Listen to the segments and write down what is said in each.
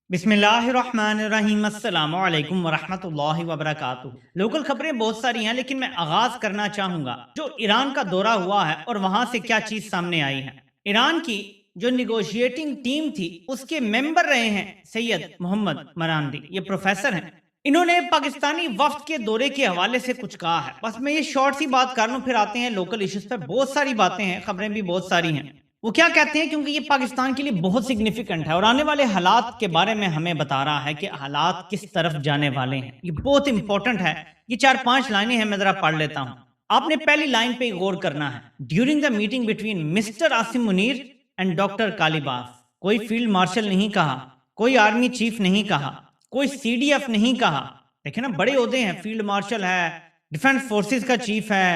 बिस्मिल्लाहिर्रहमानिर्रहीम अस्सलामु अलैकुम वरहमतुल्लाहि वबरकातुहू। लोकल खबरें बहुत सारी हैं, लेकिन मैं आगाज करना चाहूंगा जो ईरान का दौरा हुआ है और वहां से क्या चीज सामने आई है। ईरान की जो निगोशिएटिंग टीम थी उसके मेंबर रहे हैं सैयद मोहम्मद मरांदी। ये प्रोफेसर हैं। इन्होंने पाकिस्तानी वफ्द के दौरे के हवाले से कुछ कहा है। बस मैं ये शॉर्ट सी बात कर लूं, फिर आते हैं लोकल इश्यूज पे। बहुत सारी बातें हैं, खबरें भी बहुत सारी हैं। वो क्या कहते हैं, क्योंकि ये पाकिस्तान के लिए बहुत सिग्निफिकेंट है और आने वाले हालात के बारे में हमें बता रहा है कि हालात किस तरफ जाने वाले हैं। ये बहुत इंपॉर्टेंट है। ये 4-5 लाइनें हैं, मैं जरा पढ़ लेता हूं। आपने पहली लाइन पे गौर करना है। During the meeting between mister Asim Munir and doctor Qalibaf. कोई फील्ड मार्शल नहीं कहा, कोई आर्मी चीफ नहीं कहा, कोई सीडीएफ नहीं कहा। देखे ना, बड़े ओहदे हैं, फील्ड मार्शल है, डिफेंस फोर्सेस का चीफ है,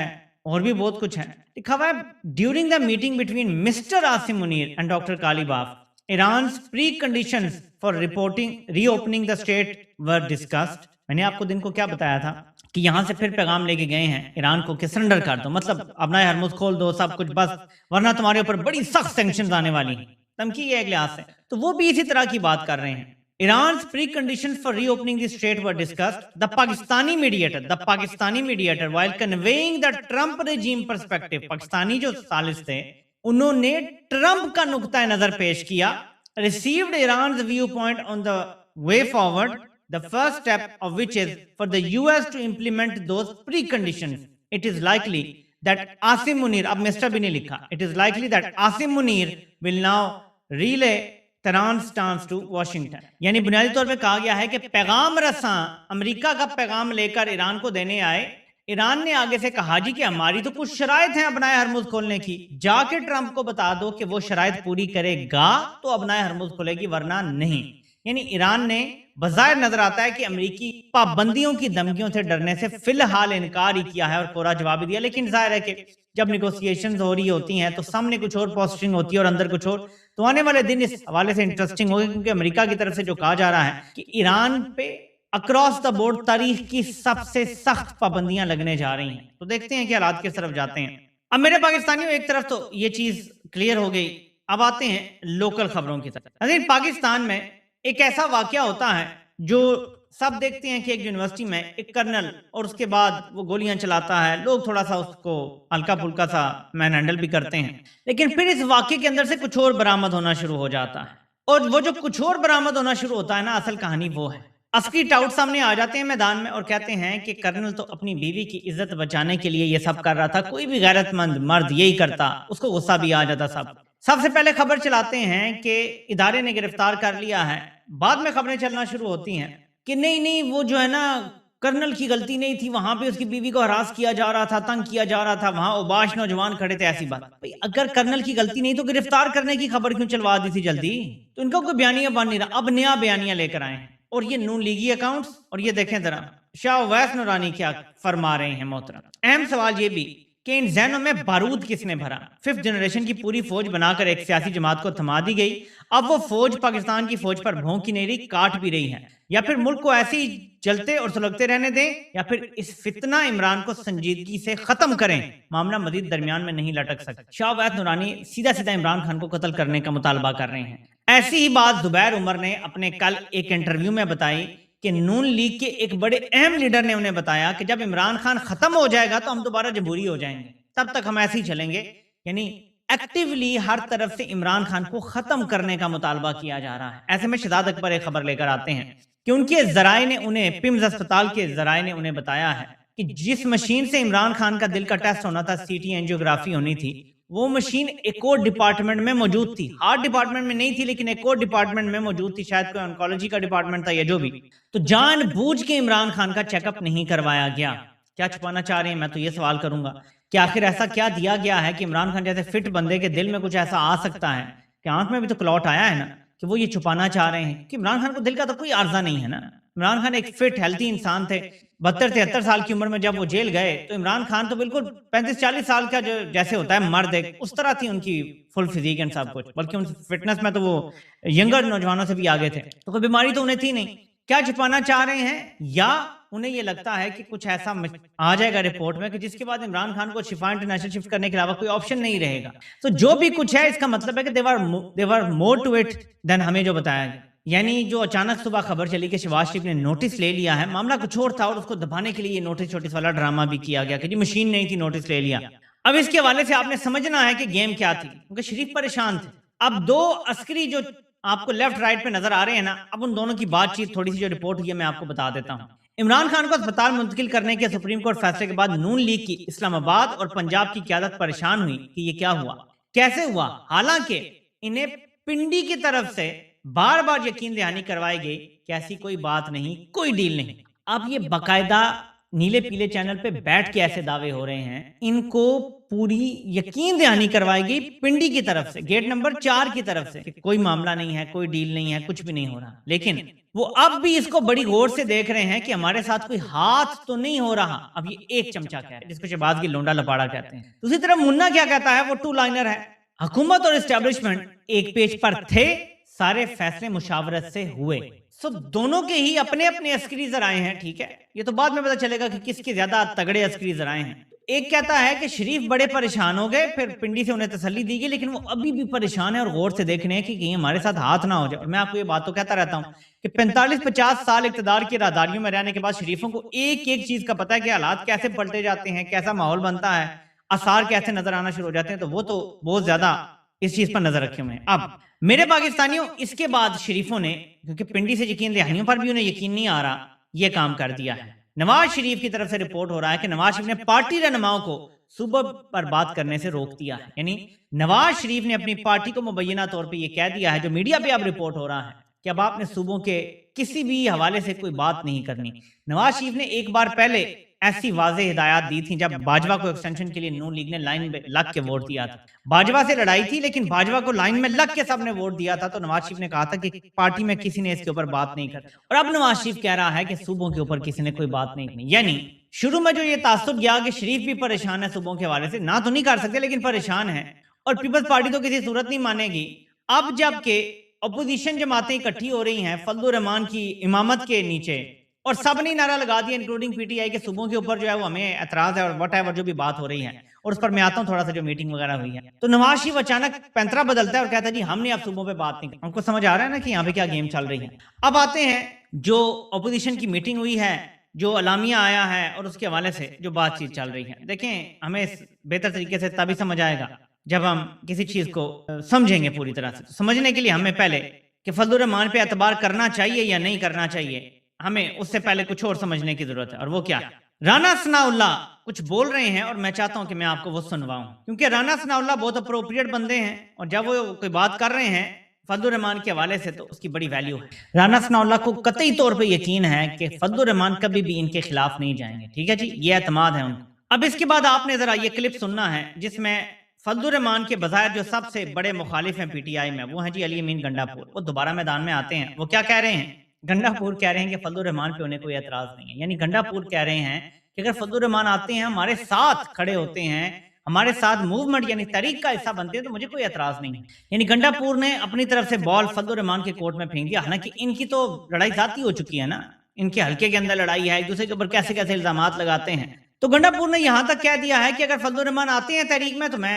और भी बहुत कुछ है। लिखा हुआ है during the meeting between mister Asim Munir and doctor Qalibaf Iran's preconditions for reporting reopening the state were discussed. मैंने आपको दिन को क्या बताया था कि यहां से फिर पैगाम लेके गए हैं ईरान को कि सरेंडर कर दो, मतलब अपना हरमुज खोल दो सब कुछ, बस वरना तुम्हारे ऊपर बड़ी सख्त सैंक्शंस आने वाली हैं। धमकी है एक लिहाज से। तो वो भी इसी तरह की बात कर रहे हैं। Iran's preconditions for reopening the strait were discussed. The Pakistani mediator, while conveying the Trump regime perspective, Pakistani जो सालिस थे, उन्होंने ट्रंप का नुक्ता नजर पेश किया। Received Iran's viewpoint on the way forward, the first step of which is for the US to implement those preconditions. It is likely that Asim Munir, अब mister भी नहीं लिखा, it is likely that Asim Munir will now relay Tehran's stance to Washington. यानी बुनियादी तौर पे कहा गया है कि पैगाम रसां अमेरिका का पैगाम लेकर ईरान को देने आए। ईरान ने आगे से कहा जी कि हमारी तो कुछ शराइत हैं अपना हरमुज खोलने की, जाके ट्रंप को बता दो कि वो शराइत पूरी करेगा तो अपना हरमुज खोलेगी, वरना नहीं। यानी ईरान ने बज़ाहिर नजर आता है कि अमेरिकी पाबंदियों की धमकियों से डरने से फिलहाल इनकार ही किया है और कोरा जवाब ही दिया। लेकिन जाहिर है कि जब निगोशिएशंस हो रही होती हैं तो सामने कुछ और पोस्टिंग होती है और अंदर कुछ और। तो आने वाले दिन इस हवाले से इंटरेस्टिंग होगा, क्योंकि अमेरिका की तरफ से जो कहा जा रहा है कि ईरान पे अक्रॉस द बोर्ड तारीख की सबसे सख्त पाबंदियां लगने जा रही हैं। तो देखते हैं कि हालात किस तरफ जाते हैं। अब मेरे पाकिस्तानियों, एक तरफ तो ये चीज क्लियर हो गई, अब आते हैं लोकल खबरों की तरफ। लेकिन पाकिस्तान में एक ऐसा वाकया होता है जो सब देखते हैं कि एक यूनिवर्सिटी में एक कर्नल और उसके बाद वो गोलियां चलाता है, लोग थोड़ा सा उसको हल्का फुल्का सा मैन हैंडल भी करते हैं, लेकिन फिर इस वाकये के अंदर से कुछ और बरामद होना शुरू हो जाता है। और वो जो कुछ और बरामद होना शुरू होता है ना, असल कहानी वो है। असली टाउट सामने आ जाते हैं मैदान में और कहते हैं कि कर्नल तो अपनी बीवी की इज्जत बचाने के लिए ये सब कर रहा था, कोई भी गैरतमंद मर्द यही करता, उसको गुस्सा भी आ जाता। सबसे पहले खबर चलाते हैं कि इदारे ने गिरफ्तार कर लिया है। बाद में खबरें चलना शुरू होती हैं कि नहीं वो जो है ना, कर्नल की गलती नहीं थी, वहां पे उसकी बीवी को हरास किया जा रहा था, तंग किया जा रहा था, वहां ओबाश नौजवान खड़े थे। ऐसी बात भाई, अगर कर्नल की गलती नहीं तो गिरफ्तार करने की खबर क्यों चलवा दी थी जल्दी? तो इनका कोई बयानिया बन नहीं रहा। अब नया बयानिया लेकर आए हैं और ये नून लीगी अकाउंट्स। और ये देखें जरा शाह अवैस नूरानी क्या फरमा रहे हैं मोहतरम। अहम सवाल ये भी कि इन जहनों में बारूद किसने भरा? 5th जनरेशन की पूरी फौज बनाकर एक सियासी जमात को थमा दी गई। अब वो फौज पाकिस्तान की फौज पर भौंक ही नहीं रही, काट भी रही है। या फिर मुल्क को ऐसे ही जलते और सुलगते रहने दें, या फिर इस फितना इमरान को संजीदगी से खत्म करें, मामला मजीद दरमियान में नहीं लटक सकता। शाह अवैस नूरानी सीधा सीधा इमरान खान को कत्ल करने का मुतालबा कर रहे हैं। ऐसी ही बात जुबैर उमर ने अपने कल एक इंटरव्यू में बताई कि नून लीग के एक बड़े अहम लीडर ने उन्हें बताया कि जब इमरान खान खत्म हो जाएगा तो हम दोबारा जमहूरी हो जाएंगे, तब तक हम ऐसे ही चलेंगे। यानी एक्टिवली हर तरफ से इमरान खान को खत्म करने का मुतालबा किया जा रहा है। ऐसे में शहजाद अकबर एक खबर लेकर आते हैं कि उनके जराए ने उन्हें, पिम्स अस्पताल के जराए ने उन्हें बताया है कि जिस मशीन से इमरान खान का दिल का टेस्ट होना था, सीटी एंजियोग्राफी होनी थी, वो मशीन एक और डिपार्टमेंट में मौजूद थी। हार्ट डिपार्टमेंट में नहीं थी, लेकिन एक और डिपार्टमेंट में मौजूद थी, शायद कोई ऑन्कोलॉजी का डिपार्टमेंट था या जो भी। तो जानबूझ के इमरान खान का चेकअप नहीं करवाया गया। क्या छुपाना चाह रहे हैं? मैं तो ये सवाल करूंगा कि आखिर ऐसा क्या दिया गया है कि इमरान खान जैसे फिट बंदे के दिल में कुछ ऐसा आ सकता है कि आंख में भी तो क्लॉट आया है ना, कि वो ये छुपाना चाह रहे हैं कि इमरान खान को दिल का तो कोई आर्जा नहीं है ना। इमरान खान एक फिट हेल्थी इंसान थे। 72-73 साल की उम्र में जब वो जेल गए तो इमरान खान तो बिल्कुल 35-40 साल का जो जैसे होता है मर्द, एक उस तरह थी उनकी फुल फिजिक एंड सब कुछ, बल्कि उन फिटनेस में तो वो यंगर नौजवानों से भी आगे थे। तो कोई बीमारी तो उन्हें थी नहीं। क्या छुपाना चाह रहे हैं? या उन्हें ये लगता है कि कुछ ऐसा आ जाएगा रिपोर्ट में कि जिसके बाद इमरान खान को शिफा इंटरनेशनल शिफ्ट करने के अलावा कोई ऑप्शन नहीं रहेगा। तो जो भी कुछ है, इसका मतलब है कि देवर मोर टू इट देन हमें जो बताया गया। यानी जो अचानक सुबह खबर चली कि शहबाज शरीफ ने नोटिस ले लिया है, मामला कुछ और था और उसको दबाने के लिए ये नोटिस छोटिस वाला ड्रामा भी किया गया कि जी मशीन नहीं थी, नोटिस ले लिया। अब इसके हवाले से आपने समझना है कि गेम क्या थी, क्योंकि शरीफ परेशान थे। अब दो अस्करी जो आपको लेफ्ट राइट पे नजर आ रहे हैं ना, अब उन दोनों की बातचीत थोड़ी सी जो रिपोर्ट हुई है मैं आपको बता देता हूँ। इमरान खान को अस्पताल मुंतकिल करने के सुप्रीम कोर्ट फैसले के बाद नून लीग की इस्लामाबाद और पंजाब की क्यादत परेशान हुई कि ये क्या हुआ, कैसे हुआ। हालांकि इन्हें पिंडी की तरफ से बार बार यकीन दहानी करवाई गई कि ऐसी कोई बात नहीं, कोई डील नहीं। अब ये बाकायदा नीले पीले चैनल पे बैठ के ऐसे दावे हो रहे हैं, इनको पूरी यकीन दहानी करवाई गई पिंडी की तरफ से, गेट नंबर 4 की तरफ से, कि कोई मामला नहीं है, कोई डील नहीं है, कुछ भी नहीं हो रहा। लेकिन वो अब भी इसको बड़ी गौर से देख रहे हैं कि हमारे साथ कोई हाथ तो नहीं हो रहा। अब ये एक चमचा कह रहे हैं, जिसको शहबाज की लोंडा लपाड़ा कहते हैं। दूसरी तरफ मुन्ना क्या कहता है, वो टू लाइनर है। हुकूमत और एस्टेब्लिशमेंट एक पेज पर थे, सारे फैसले मुशावरत से हुए। सो दोनों के ही अपने अपने अस्करी जराए हैं, ठीक है। ये तो बाद में पता चलेगा कि किसके ज्यादा तगड़े अस्करी जराए हैं। एक कहता है कि शरीफ बड़े परेशान हो गए, फिर पिंडी से उन्हें तसल्ली दी गई, लेकिन वो अभी भी परेशान है और गौर से देख रहे हैं कि कहीं हमारे साथ हाथ ना हो जाए। और मैं आपको ये बात तो कहता रहता हूँ कि 45-50 साल इक़्तिदार की राहदारियों में रहने के बाद शरीफों को एक एक चीज का पता है कि हालात कैसे पलटे जाते हैं, कैसा माहौल बनता है, आसार कैसे नजर आना शुरू हो जाते हैं। तो वो तो बहुत ज्यादा इस चीज पर नजर रखे हुए हैं। अब मेरे पाकिस्तानियों, इसके बाद शरीफों ने, क्योंकि पिंडी से यकीन दहानियों पर भी उन्हें यकीन नहीं आ रहा, ये काम कर दिया है। नवाज शरीफ की तरफ से रिपोर्ट हो रहा है कि नवाज शरीफ ने पार्टी रहनुमाओं को सूबे पर बात करने से रोक दिया है। यानी नवाज शरीफ ने अपनी पार्टी को मुबैना तौर पे ये कह दिया है, जो मीडिया पे अब रिपोर्ट हो रहा है, कि अब आपने सूबों के किसी भी हवाले से कोई बात नहीं करनी। नवाज शरीफ ने एक बार पहले ऐसी वाज़ेह हिदायत दी थी जब बाजवा को एक्सटेंशन के लिए नून लीग ने लाइन में लग के वोट दिया था। बाजवा से लड़ाई थी, लेकिन बाजवा को लाइन में लग के सबने वोट दिया था। तो नवाज शरीफ ने कहा था कि पार्टी में किसी ने इसके ऊपर बात नहीं कर, और अब नवाज शरीफ कह रहा है कि सूबों के ऊपर किसी ने कोई बात नहीं की। यानी शुरू में जो ये तासुब गया कि शरीफ भी परेशान है सूबों के हवाले से, ना तो नहीं कर सकते लेकिन परेशान है, और पीपल्स पार्टी तो किसी सूरत नहीं मानेगी। अब जबकि अपोजिशन जमातें इकट्ठी हो रही हैं फजलुर रहमान की इमामत के नीचे, और सब ने नारा लगा दिया इंक्लूडिंग पीटीआई के सूबों के ऊपर जो है वो हमें एतराज है और व्हाटएवर जो भी बात हो रही है, और उस पर मैं आता हूँ थोड़ा सा जो मीटिंग वगैरह हुई है। तो नवाज शरीफ अचानक पैंतरा बदलता है और कहता है जी हमने अब सूबों पे बात नहीं। हमको समझ आ रहा है ना कि यहाँ पे क्या गेम चल रही है। अब आते हैं जो अपोजिशन की मीटिंग हुई है, जो अलामिया आया है और उसके हवाले से जो बातचीत चल रही है। देखें, हमें बेहतर तरीके से तभी समझ आएगा जब हम किसी चीज को समझेंगे पूरी तरह से। तो समझने के लिए हमें पहले कि फजलुर रहमान पे एतबार करना चाहिए या नहीं करना चाहिए, हमें उससे पहले कुछ और समझने की जरूरत है। और वो क्या, राना सनाउल्लाह कुछ बोल रहे हैं और मैं चाहता हूं कि मैं आपको वो सुनवाऊं, क्योंकि राना सनाउल्लाह बहुत अप्रोप्रिएट बंदे हैं, और जब वो कोई बात कर रहे हैं फजलुर रहमान के हवाले से तो उसकी बड़ी वैल्यू है। राना सनाउल्लाह को कतई तौर पे यकीन है कि फजलुर रहमान कभी भी इनके खिलाफ नहीं जाएंगे, ठीक है जी, ये एतमाद है उनको। अब इसके बाद आपने जरा ये क्लिप सुनना है जिसमें फजलुर रहमान के बजाय जो सबसे बड़े मुखालिफ हैं पीटीआई में, वो है जी अली अमीन गंडापुर। वो दोबारा मैदान में आते हैं। वो क्या कह रहे हैं, गंडापुर कह रहे हैं कि फजलुर रहमान पे उन्हें कोई एतराज नहीं है। यानी गंडापुर कह रहे हैं कि अगर फजलुर रहमान आते हैं, हमारे साथ खड़े होते हैं, हमारे साथ मूवमेंट यानी तहरीक का हिस्सा बनते हैं, तो मुझे कोई एतराज नहीं है। यानी गंडापुर ने अपनी तरफ से बॉल फजलुर रहमान के कोर्ट में फेंक दिया। हालांकि इनकी तो लड़ाई जाती हो चुकी है ना, इनके हल्के के अंदर लड़ाई है, एक दूसरे के ऊपर कैसे कैसे इल्जामात लगाते हैं। तो गंडापुर ने यहां तक कह दिया है कि अगर फजलुर रहमान आते हैं तहरीक में तो मैं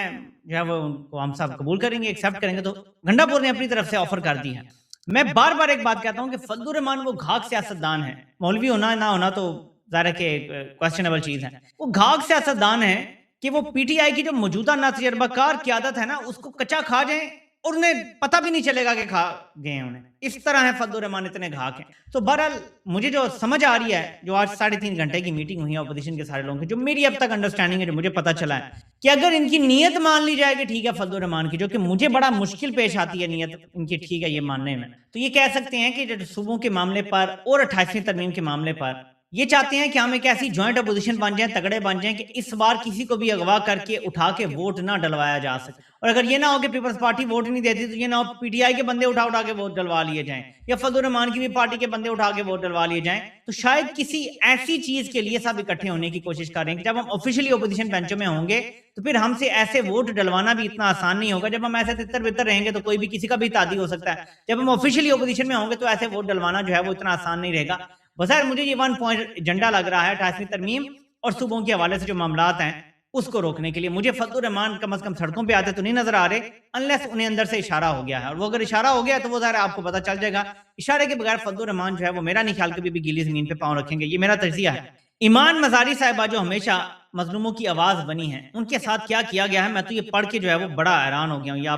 जो है वो उनको हम सब कबूल करेंगे, एक्सेप्ट करेंगे। तो गंडापुर ने अपनी तरफ से ऑफर कर दी है। मैं बार बार एक बात कहता हूं कि फजलुर रहमान वो घाक सियासतदान है, मौलवी होना ना होना तो ज़ाहिर है कि क्वेश्चनेबल चीज है। वो घाक सियासतदान है कि वो पीटीआई की जो मौजूदा नातजुर्बाकार क़यादत है ना, उसको कच्चा खा जाए और उन्हें पता भी नहीं चलेगा कि खा गए उन्हें। इस तरह है फजलुर रहमान, इतने घाक हैं। तो बहरहाल मुझे जो समझ आ रही है, जो आज 3.5 घंटे की मीटिंग हुई है अपोजिशन के सारे लोगों की, जो मेरी अब तक अंडरस्टैंडिंग है, जो मुझे पता चला है कि अगर इनकी नीयत मान ली जाएगी ठीक है फजलुर रहमान की, जो कि मुझे बड़ा मुश्किल पेश आती है नीयत इनकी ठीक है ये मानने में, तो ये कह सकते हैं कि जो सूबों के मामले पर और 28वीं तरमीम के मामले पर ये चाहते हैं कि हम एक ऐसी ज्वाइंट अपोजिशन बन जाएं, तगड़े बन जाएं कि इस बार किसी को भी अगवा करके उठा के वोट ना डलवाया जा सके। और अगर ये ना हो कि पीपल्स पार्टी वोट नहीं देती, तो ये ना हो पीटीआई के बंदे उठा उठा के वोट डलवा लिए जाएं, या फजलुर रहमान की भी पार्टी के बंदे उठा के वोट डलवा लिए जाएं। तो शायद किसी ऐसी चीज के लिए सब इकट्ठे होने की कोशिश कर रहे हैं कि जब हम ऑफिशियली अपोजिशन बेंचों में होंगे तो फिर हमसे ऐसे वोट डलवाना भी इतना आसान नहीं होगा। जब हम ऐसे तितर बितर रहेंगे तो कोई भी किसी का भी तादी हो सकता है। जब हम ऑफिशियली अपोजिशन में होंगे तो ऐसे वोट डलवाना जो है वो इतना आसान नहीं रहेगा। बज़ाहिर मुझे ये 1 पॉइंट एजेंडा लग रहा है 28वीं तरमीम और सूबों के हवाले से जो मामलात हैं उसको रोकने के लिए। मुझे फजलुर रहमान कम से कम सड़कों पे आते तो नहीं नजर आ रहे, अनलेस उन्हें अंदर से इशारा हो गया है, और वो अगर इशारा हो गया तो वो ज़ाहिर आपको पता चल जाएगा। इशारे के बगैर फजलुर रहमान जो है वो मेरा नहीं ख्याल कभी भी गीली जमीन पे पाँव रखेंगे, ये मेरा तजिया है। ईमान मजारी साहिबा जो हमेशा मजलूमों की आवाज बनी है, उनके साथ क्या किया गया है, मैं तो ये पढ़ के जो है वो बड़ा हैरान हो गया हूँ। ये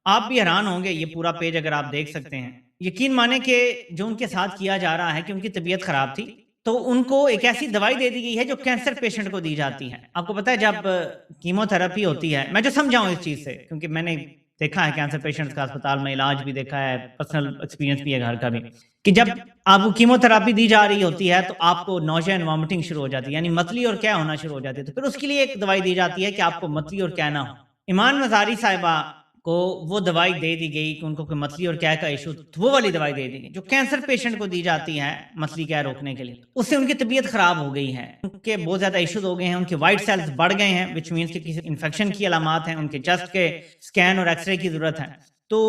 आप भी हैरान होंगे, ये पूरा पेज अगर आप देख सकते हैं। यकीन माने कि जो उनके साथ किया जा रहा है कि उनकी तबीयत खराब थी, तो उनको एक ऐसी दवाई दे दी गई है जो कैंसर पेशेंट को दी जाती है। आपको पता है जब कीमोथेरेपी होती है, मैं जो समझाऊं इस चीज से, क्योंकि मैंने देखा है कैंसर पेशेंट्स का अस्पताल में इलाज भी देखा है, पर्सनल एक्सपीरियंस भी है घर का भी, कि जब आपको कीमोथेरेपी दी जा रही होती है तो आपको नौशिया एंड वॉमिटिंग शुरू हो जाती है, यानी मतली और क्या होना शुरू हो जाती है। तो फिर उसके लिए एक दवाई दी जाती है कि आपको मतली और क्या ना हो। ईमान मजारी साहिबा को वो दवाई दे दी गई कि उनको कोई मसली और क्या का इशू, तो वो वाली दवाई दे दी गई जो कैंसर पेशेंट को दी जाती है मसली क्या रोकने के लिए। उससे उनकी तबीयत खराब हो गई है, उनके बहुत ज्यादा इश्यूज हो गए हैं, उनके वाइट सेल्स बढ़ गए हैं, विच मीन्स कि किसी इन्फेक्शन की अलामत हैं, उनके चेस्ट के स्कैन और एक्सरे की जरूरत है। तो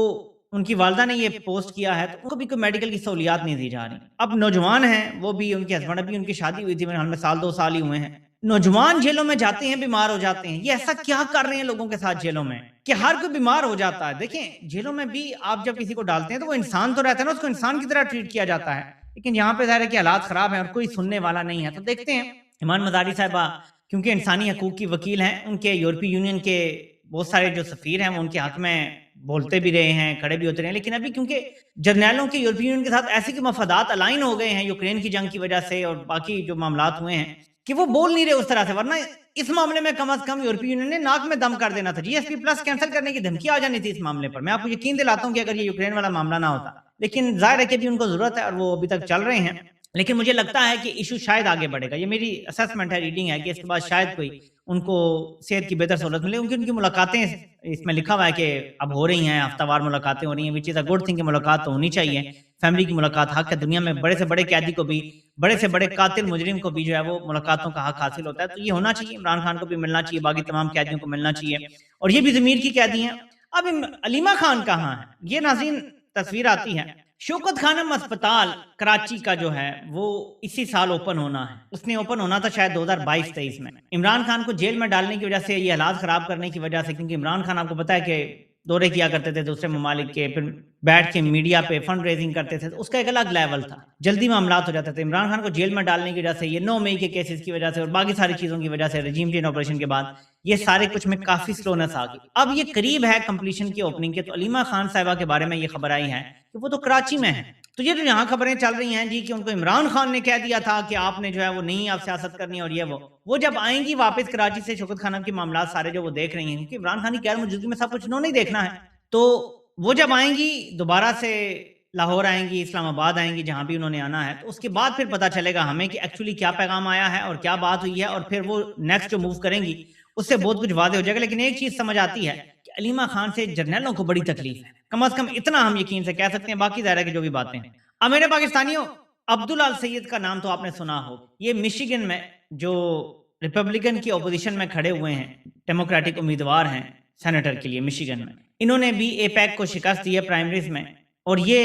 उनकी वालदा ने ये पोस्ट किया है, तो उनको भी कोई मेडिकल की सहूलियात नहीं दी जा रही। अब नौजवान हैं, वो भी, उनके हस्बैंड भी, उनकी शादी हुई थी मेरे हाल में साल 2 साल ही हुए हैं, नौजवान जेलों में जाते हैं, बीमार हो जाते हैं। ये ऐसा क्या कर रहे हैं लोगों के साथ जेलों में कि हर कोई बीमार हो जाता है। देखें, जेलों में भी आप जब किसी को डालते हैं तो वो इंसान तो रहता है ना, उसको इंसान की तरह ट्रीट किया जाता है, लेकिन यहाँ पे ज़ाहिर है कि हालात खराब हैं और कोई सुनने वाला नहीं है। तो देखते हैं, ईमान मजारी साहिबा क्योंकि इंसानी हकूक की वकील हैं, उनके यूरोपीय यूनियन के बहुत सारे जो सफीर हैं वो उनके हक में बोलते भी रहे हैं, खड़े भी होते रहे हैं, लेकिन अभी क्योंकि जर्नैलों के यूरोपीय यूनियन के साथ ऐसे के मफादात अलाइन हो गए हैं यूक्रेन की जंग की वजह से और बाकी जो मामलात हुए हैं, कि वो बोल नहीं रहे उस तरह से। वरना इस मामले में कम से कम यूरोपीय यूनियन ने नाक में दम कर देना था, जीएसपी प्लस कैंसिल करने की धमकी आ जानी थी इस मामले पर। मैं आपको यकीन दिलाता हूं कि अगर ये यूक्रेन वाला मामला ना होता, लेकिन जाहिर है कि भी उनको जरूरत है और वो अभी तक चल रहे हैं, लेकिन मुझे लगता है कि इशू शायद आगे बढ़ेगा। ये मेरी असेसमेंट है, रीडिंग है, कि इसके बाद शायद कोई उनको सेहत की बेहतर सहूलत मिले। उनकी मुलाकातें इसमें लिखा हुआ है कि अब हो रही हैं, हफ्तावार मुलाकातें हो रही हैं, which is a good thing. मुलाकात तो होनी चाहिए, फैमिली की मुलाकात हक है। दुनिया में बड़े से बड़े कैदी को भी, बड़े से बड़े कातिल मुजरिम को भी जो है वो मुलाकातों का हक हासिल होता है, तो ये होना चाहिए। इमरान खान को भी मिलना चाहिए, बाकी तमाम कैदियों को मिलना चाहिए, और ये भी जमीर की कैदी हैं। अब अलीमा खान कहाँ है, ये नाज़रीन तस्वीर आती है। शौकत खानम अस्पताल कराची का जो है वो इसी साल ओपन होना है, उसने ओपन होना था शायद 2022-23 में। इमरान खान को जेल में डालने की वजह से, ये हालात खराब करने की वजह से, क्योंकि इमरान खान आपको पता है कि दौरे किया करते थे दूसरे ममालिक के, फिर बैठ के मीडिया पे फंड रेजिंग करते थे, तो उसका एक अलग लेवल था, जल्दी मामलात हो जाते थे। इमरान खान को जेल में डालने की वजह से, ये 9 मई के केसेस की वजह से और बाकी सारी चीजों की वजह से, रजीम चेंज ऑपरेशन के बाद ये सारे कुछ में काफी स्लोनेस आ गई। अब ये करीब है कंप्लीशन की ओपनिंग के, तो अलीमा खान साहिबा के बारे में ये खबर आई है कि वो तो कराची में है। तो ये जो यहाँ खबरें चल रही हैं जी कि उनको इमरान खान ने कह दिया था कि आपने जो है वो नहीं, आप सियासत करनी, और ये वो जब आएंगी वापस कराची से, शौकत खानम के मामला सारे जो वो देख रही हैं, क्योंकि इमरान खान की गैर मौजूदगी में सब कुछ उन्होंने ही देखना है, तो वो जब आएंगी दोबारा से लाहौर आएंगी, इस्लामाबाद आएंगी, जहां भी उन्होंने आना है, तो उसके बाद फिर पता चलेगा हमें कि एक्चुअली क्या पैगाम आया है और क्या बात हुई है, और फिर वो नेक्स्ट जो मूव करेंगी उससे बहुत कुछ वादे हो जाएगा। लेकिन एक चीज समझ आती है कि अलीमा खान से जर्नैलों को बड़ी तकलीफ है, कम से कम इतना हम यकीन से कह सकते हैं, बाकी ज़ाहिर है कि जो भी बातें हैं। अब मेरे पाकिस्तानियों, अब्दुल अल सैयद का नाम तो आपने सुना हो, ये मिशिगन में जो रिपब्लिकन की ओपोजिशन में खड़े हुए हैं, डेमोक्रेटिक उम्मीदवार हैं सेनेटर के लिए मिशिगन में, इन्होंने भी एपैक को शिकस्त दी है प्राइमरीज में, और ये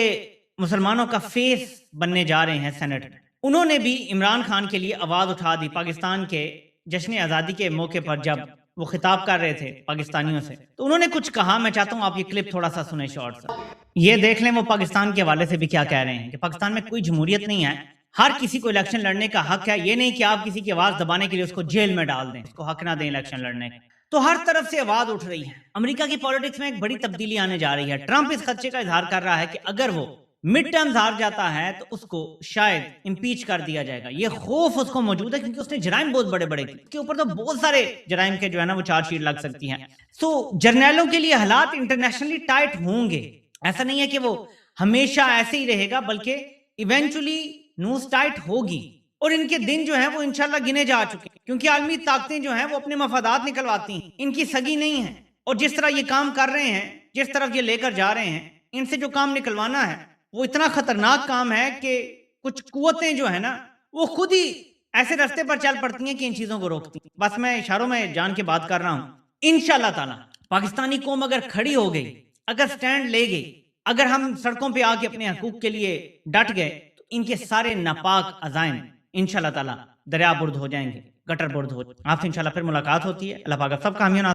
मुसलमानों का फेस बनने जा रहे हैं सेनेट में। उन्होंने भी इमरान खान के लिए आवाज उठा दी पाकिस्तान के जश्न आज़ादी के मौके पर, जब वो खिताब कर रहे थे पाकिस्तानियों से, तो उन्होंने कुछ कहा। मैं चाहता हूं आप ये क्लिप थोड़ा सा सुने, शॉर्ट सा, ये देख लें वो पाकिस्तान के हवाले से भी क्या कह रहे हैं कि पाकिस्तान में कोई जमहूरियत नहीं है, हर किसी को इलेक्शन लड़ने का हक है, ये नहीं कि आप किसी की आवाज दबाने के लिए उसको जेल में डाल दें, उसको हक ना दें इलेक्शन लड़ने का। तो हर तरफ से आवाज उठ रही है। अमेरिका की पॉलिटिक्स में एक बड़ी तब्दीली आने जा रही है। ट्रंप इस खदशे का इजहार कर रहा है कि अगर वो मिड टर्म्स हार जाता है तो उसको शायद इम्पीच कर दिया जाएगा। ये खौफ उसको मौजूद है क्योंकि उसने जराइम बहुत बड़े बड़े किए, उसके ऊपर तो बहुत सारे जराइम के जो है ना वो चार्जशीट लग सकती हैं। सो जर्नैलों के लिए हालात इंटरनेशनली टाइट होंगे, ऐसा नहीं है कि वो हमेशा ऐसे ही रहेगा, बल्कि इवेंचुअली न्यूज टाइट होगी, और इनके दिन जो है वो इंशाल्लाह गिने जा चुके हैं, क्योंकि आलमी ताकतें जो हैं वो अपने मफादात निकलवाती हैं, इनकी सगी नहीं है। और जिस तरह ये काम कर रहे हैं, जिस तरफ ये लेकर जा रहे हैं, इनसे जो काम निकलवाना है वो इतना खतरनाक काम है कि कुछ कुव्वतें जो है ना वो खुद ही ऐसे रास्ते पर चल पड़ती हैं कि इन चीजों को रोकती हैं। बस मैं इशारों में जान के बात कर रहा हूं। इंशाल्लाह ताला पाकिस्तानी कौम अगर खड़ी हो गई, अगर स्टैंड ले गई, अगर हम सड़कों पे आके अपने हकूक के लिए डट गए, तो इनके सारे नापाक अजाइम इंशाल्लाह ताला दरिया बुर्द हो जाएंगे। गटर बोर्ड हो। आपसे इंशाल्लाह फिर मुलाकात होती है। अल्लाह पाक आप सब कामयाब